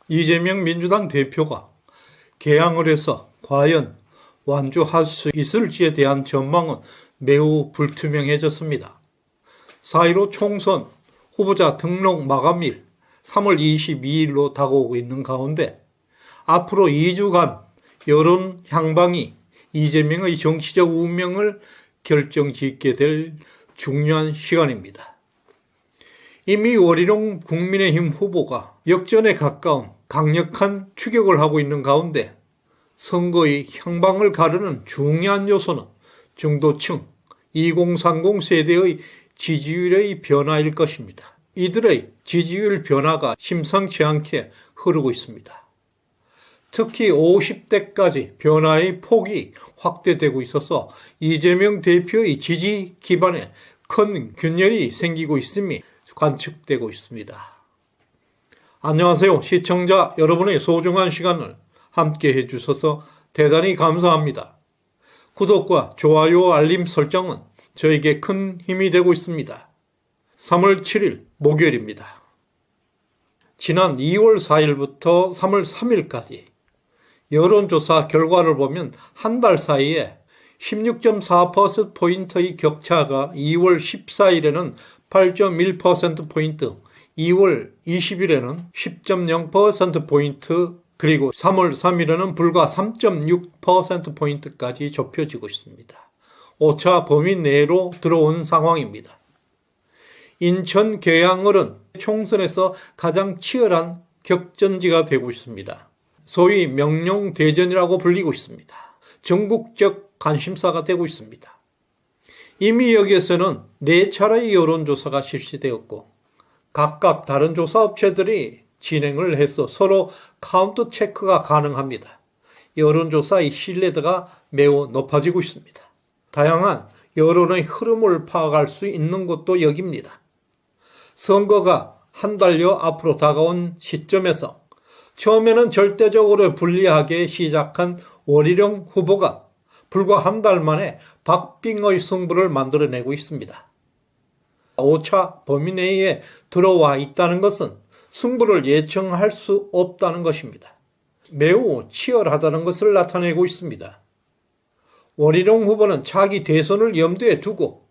이재명 민주당 대표가 개항을 해서 과연 완주할 수 있을지에 대한 전망은 매우 불투명해졌습니다. 4.15 총선 후보자 등록 마감일 3월 22일로 다가오고 있는 가운데 앞으로 2주간 여론 향방이 이재명의 정치적 운명을 결정짓게 될 중요한 시간입니다. 이미 원희룡 국민의힘 후보가 역전에 가까운 강력한 추격을 하고 있는 가운데 선거의 향방을 가르는 중요한 요소는 중도층 2030 세대의 지지율의 변화일 것입니다. 이들의 지지율 변화가 심상치 않게 흐르고 있습니다. 특히 50대까지 변화의 폭이 확대되고 있어서 이재명 대표의 지지 기반에 큰 균열이 생기고 있음이 관측되고 있습니다. 안녕하세요. 시청자 여러분의 소중한 시간을 함께 해주셔서 대단히 감사합니다. 구독과 좋아요 알림 설정은 저에게 큰 힘이 되고 있습니다. 3월 7일 목요일입니다. 지난 2월 4일부터 3월 3일까지 여론조사 결과를 보면 한 달 사이에 16.4%포인트의 격차가 2월 14일에는 8.1%포인트, 2월 20일에는 10.0%포인트, 그리고 3월 3일에는 불과 3.6%포인트까지 좁혀지고 있습니다. 오차 범위 내로 들어온 상황입니다. 인천 계양을은 총선에서 가장 치열한 격전지가 되고 있습니다. 소위 명룡대전이라고 불리고 있습니다. 전국적 관심사가 되고 있습니다. 이미 여기에서는 4차례의 여론조사가 실시되었고 각각 다른 조사업체들이 진행을 해서 서로 카운트 체크가 가능합니다. 여론조사의 신뢰도가 매우 높아지고 있습니다. 다양한 여론의 흐름을 파악할 수 있는 것도 여기입니다. 선거가 한 달여 앞으로 다가온 시점에서 처음에는 절대적으로 불리하게 시작한 원희룡 후보가 불과 한 달 만에 박빙의 승부를 만들어내고 있습니다. 오차 범위 내에 들어와 있다는 것은 승부를 예측할 수 없다는 것입니다. 매우 치열하다는 것을 나타내고 있습니다. 원희룡 후보는 차기 대선을 염두에 두고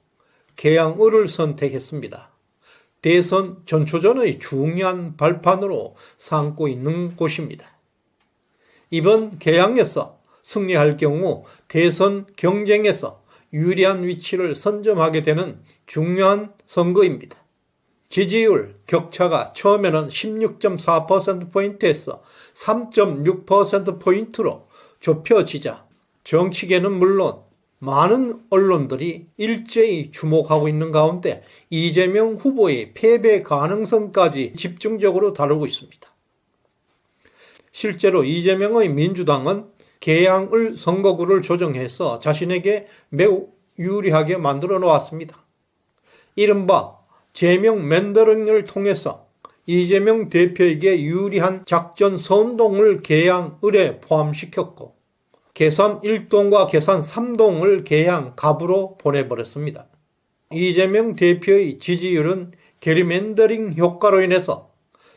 계양을을 선택했습니다. 대선 전초전의 중요한 발판으로 삼고 있는 곳입니다. 이번 계양에서 승리할 경우 대선 경쟁에서 유리한 위치를 선점하게 되는 중요한 선거입니다. 지지율 격차가 처음에는 16.4%포인트에서 3.6%포인트로 좁혀지자 정치계는 물론 많은 언론들이 일제히 주목하고 있는 가운데 이재명 후보의 패배 가능성까지 집중적으로 다루고 있습니다. 실제로 이재명의 민주당은 계양을 선거구를 조정해서 자신에게 매우 유리하게 만들어 놓았습니다. 이른바 제명 멘더링을 통해서 이재명 대표에게 유리한 작전 선동을 계양을에 포함시켰고 계산 1동과 계산 3동을 계양 갑으로 보내버렸습니다. 이재명 대표의 지지율은 게리맨더링 효과로 인해서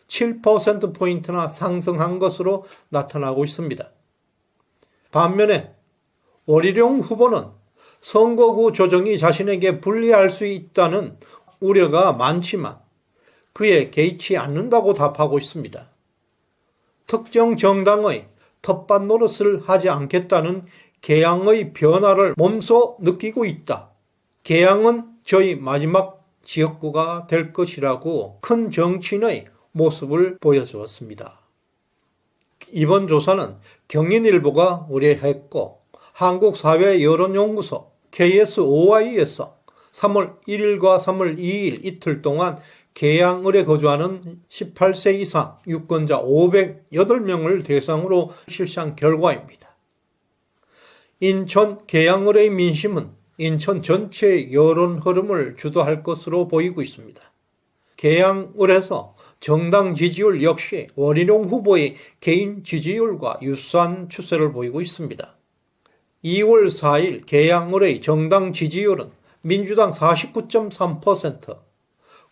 7%포인트나 상승한 것으로 나타나고 있습니다. 반면에 원희룡 후보는 선거구 조정이 자신에게 불리할 수 있다는 우려가 많지만 그에 개의치 않는다고 답하고 있습니다. 특정 정당의 텃밭 노릇을 하지 않겠다는 계양의 변화를 몸소 느끼고 있다. 계양은 저희 마지막 지역구가 될 것이라고 큰 정치인의 모습을 보여주었습니다. 이번 조사는 경인일보가 의뢰했고 한국사회여론연구소 KSOI에서 3월 1일과 3월 2일 이틀 동안 계양을에 거주하는 18세 이상 유권자 508명을 대상으로 실시한 결과입니다. 인천 계양을의 민심은 인천 전체의 여론 흐름을 주도할 것으로 보이고 있습니다. 계양을에서 정당 지지율 역시 원희룡 후보의 개인 지지율과 유사한 추세를 보이고 있습니다. 2월 4일 계양을의 정당 지지율은 민주당 49.3%,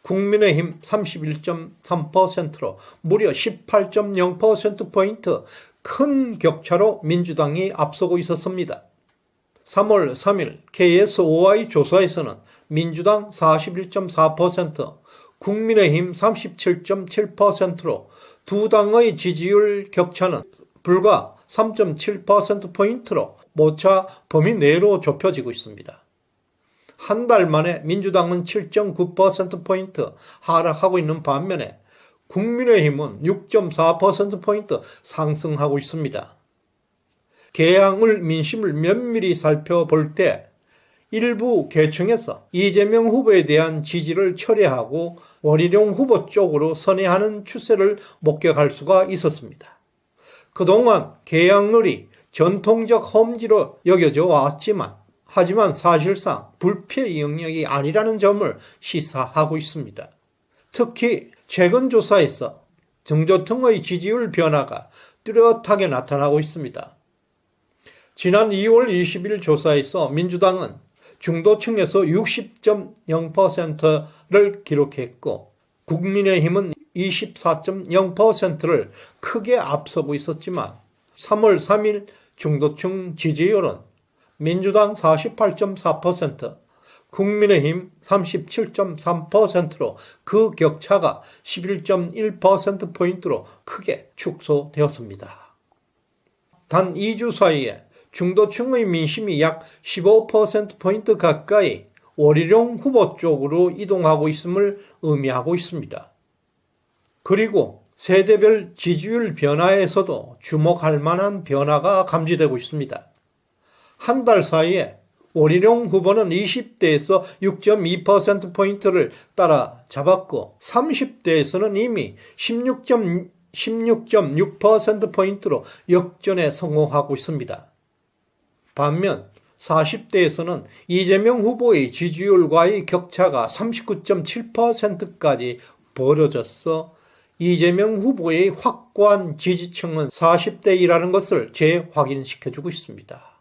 국민의힘 31.3%로 무려 18.0%포인트 큰 격차로 민주당이 앞서고 있었습니다. 3월 3일 KSOI 조사에서는 민주당 41.4%, 국민의힘 37.7%로 두 당의 지지율 격차는 불과 3.7%포인트로 모차 범위 내로 좁혀지고 있습니다. 한 달 만에 민주당은 7.9%포인트 하락하고 있는 반면에 국민의힘은 6.4%포인트 상승하고 있습니다. 개항을 민심을 면밀히 살펴볼 때 일부 계층에서 이재명 후보에 대한 지지를 철회하고 원희룡 후보 쪽으로 선회하는 추세를 목격할 수가 있었습니다. 그동안 개항을이 전통적 험지로 여겨져 왔지만 하지만 사실상 불피의 영역이 아니라는 점을 시사하고 있습니다. 특히 최근 조사에서 정조청의 지지율 변화가 뚜렷하게 나타나고 있습니다. 지난 2월 20일 조사에서 민주당은 중도층에서 60.0%를 기록했고 국민의힘은 24.0%를 크게 앞서고 있었지만 3월 3일 중도층 지지율은 민주당 48.4%, 국민의힘 37.3%로 그 격차가 11.1%포인트로 크게 축소되었습니다. 단 2주 사이에 중도층의 민심이 약 15%포인트 가까이 원희룡 후보 쪽으로 이동하고 있음을 의미하고 있습니다. 그리고 세대별 지지율 변화에서도 주목할 만한 변화가 감지되고 있습니다. 한 달 사이에 원희룡 후보는 20대에서 6.2%포인트를 따라잡았고 30대에서는 이미 16.6%포인트로 역전에 성공하고 있습니다. 반면 40대에서는 이재명 후보의 지지율과의 격차가 39.7%까지 벌어졌어 이재명 후보의 확고한 지지층은 40대이라는 것을 재확인시켜주고 있습니다.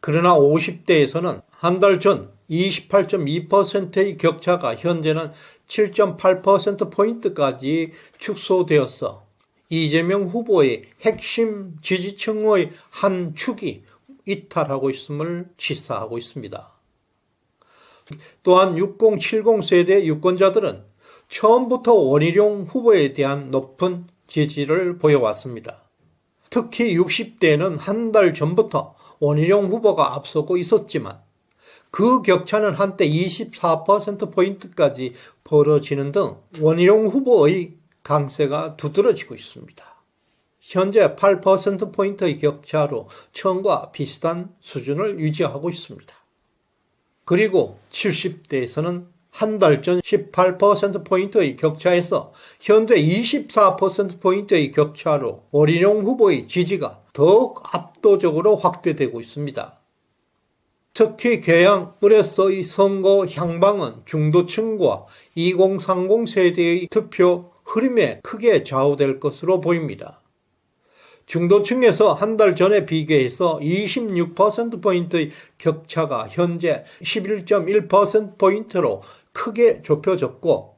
그러나 50대에서는 한 달 전 28.2%의 격차가 현재는 7.8%포인트까지 축소되었어 이재명 후보의 핵심 지지층의 한 축이 이탈하고 있음을 시사하고 있습니다. 또한 60, 70 세대 유권자들은 처음부터 원희룡 후보에 대한 높은 지지를 보여왔습니다. 특히 60대는 한 달 전부터 원희룡 후보가 앞서고 있었지만 그 격차는 한때 24%포인트까지 벌어지는 등 원희룡 후보의 강세가 두드러지고 있습니다. 현재 8%포인트의 격차로 처음과 비슷한 수준을 유지하고 있습니다. 그리고 70대에서는 한 달 전 18%포인트의 격차에서 현재 24%포인트의 격차로 원희룡 후보의 지지가 더욱 압도적으로 확대되고 있습니다. 특히 개항을에서의 선거 향방은 중도층과 2030 세대의 투표 흐름에 크게 좌우될 것으로 보입니다. 중도층에서 한 달 전에 비교해서 26%포인트의 격차가 현재 11.1%포인트로 크게 좁혀졌고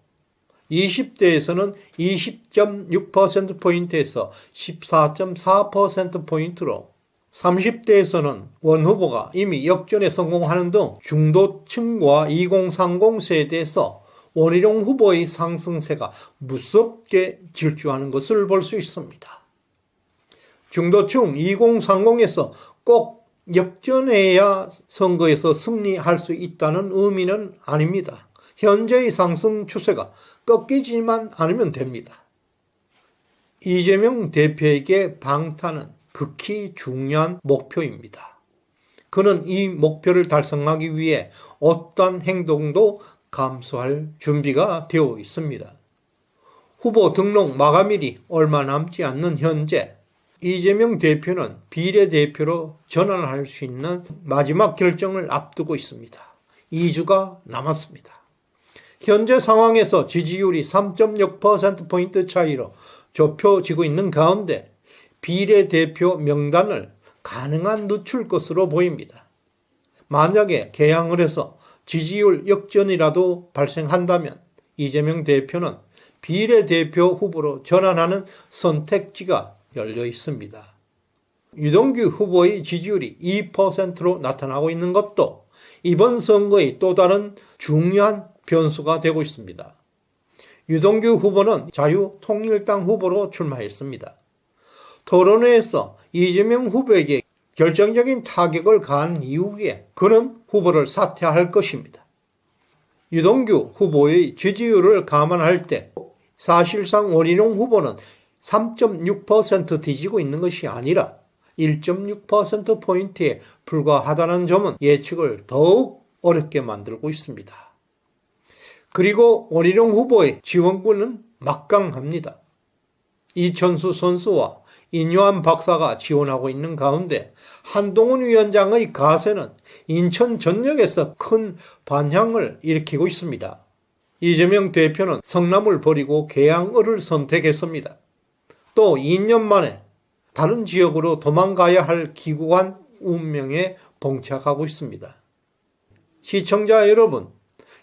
20대에서는 20.6%포인트에서 14.4%포인트로 30대에서는 원 후보가 이미 역전에 성공하는 등 중도층과 2030 세대에서 원희룡 후보의 상승세가 무섭게 질주하는 것을 볼 수 있습니다. 중도층 2030에서 꼭 역전해야 선거에서 승리할 수 있다는 의미는 아닙니다. 현재의 상승 추세가 꺾이지만 않으면 됩니다. 이재명 대표에게 방탄은 극히 중요한 목표입니다. 그는 이 목표를 달성하기 위해 어떠한 행동도 감수할 준비가 되어 있습니다. 후보 등록 마감일이 얼마 남지 않는 현재 이재명 대표는 비례대표로 전환할 수 있는 마지막 결정을 앞두고 있습니다. 2주가 남았습니다. 현재 상황에서 지지율이 3.6%포인트 차이로 좁혀지고 있는 가운데 비례대표 명단을 가능한 늦출 것으로 보입니다. 만약에 개항을 해서 지지율 역전이라도 발생한다면 이재명 대표는 비례대표 후보로 전환하는 선택지가 열려 있습니다. 유동규 후보의 지지율이 2%로 나타나고 있는 것도 이번 선거의 또 다른 중요한 변수가 되고 있습니다. 유동규 후보는 자유통일당 후보로 출마했습니다. 토론회에서 이재명 후보에게 결정적인 타격을 가한 이후에 그는 후보를 사퇴할 것입니다. 유동규 후보의 지지율을 감안할 때 사실상 원희룡 후보는 3.6% 뒤지고 있는 것이 아니라 1.6%포인트에 불과하다는 점은 예측을 더욱 어렵게 만들고 있습니다. 그리고 원희룡 후보의 지원군은 막강합니다. 이천수 선수와 인요한 박사가 지원하고 있는 가운데 한동훈 위원장의 가세는 인천 전역에서 큰 반향을 일으키고 있습니다. 이재명 대표는 성남을 버리고 계양을을 선택했습니다. 또 2년 만에 다른 지역으로 도망가야 할 기구한 운명에 봉착하고 있습니다. 시청자 여러분,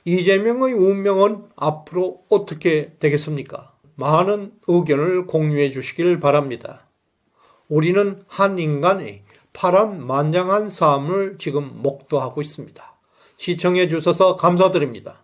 이재명의 운명은 앞으로 어떻게 되겠습니까? 많은 의견을 공유해 주시길 바랍니다. 우리는 한 인간의 파란만장한 삶을 지금 목도하고 있습니다. 시청해 주셔서 감사드립니다.